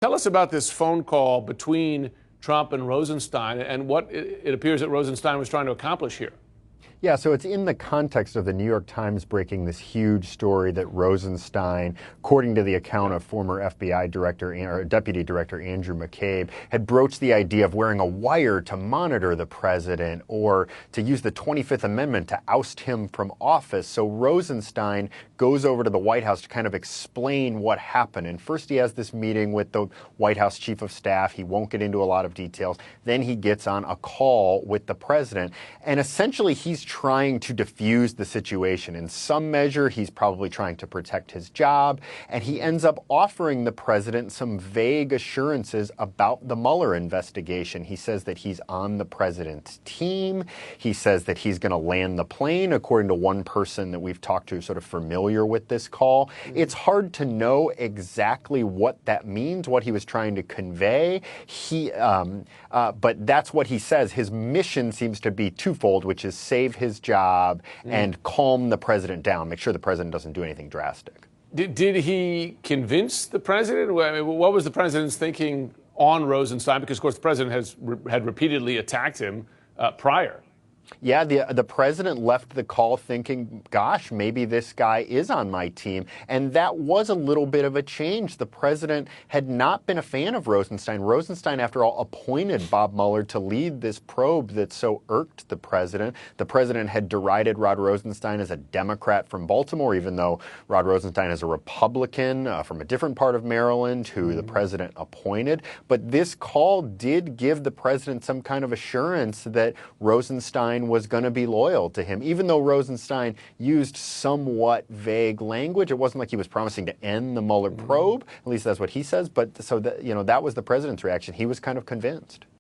Tell us about this phone call between Trump and Rosenstein and what it appears that Rosenstein was trying to accomplish here. Yeah, so it's in the context of the New York Times breaking this huge story that Rosenstein, according to the account of former FBI director or Deputy Director Andrew McCabe, had broached the idea of wearing a wire to monitor the president or to use the 25th Amendment to oust him from office. So Rosenstein goes over to the White House to kind of explain what happened. And first he has this meeting with the White House Chief of Staff. He won't get into a lot of details. Then he gets on a call with the president. And essentially he's trying to diffuse the situation. In some measure, he's probably trying to protect his job, and he ends up offering the president some vague assurances about the Mueller investigation. He says that he's on the president's team. He says that he's going to land the plane, according to one person that we've talked to sort of familiar with this call. It's hard to know exactly what that means, what he was trying to convey. But that's what he says. His mission seems to be twofold, which is save his job and calm the president down, make sure the president doesn't do anything drastic. Did he convince the president? I mean, what was the president's thinking on Rosenstein? Because, of course, the president had repeatedly attacked him prior. Yeah, the president left the call thinking, gosh, maybe this guy is on my team. And that was a little bit of a change. The president had not been a fan of Rosenstein. Rosenstein, after all, appointed Bob Mueller to lead this probe that so irked the president. The president had derided Rod Rosenstein as a Democrat from Baltimore, even though Rod Rosenstein is a Republican from a different part of Maryland who the president appointed. But this call did give the president some kind of assurance that Rosenstein was going to be loyal to him. Even though Rosenstein used somewhat vague language, it wasn't like he was promising to end the Mueller probe. At least that's what he says. But so that, that was the president's reaction. He was kind of convinced.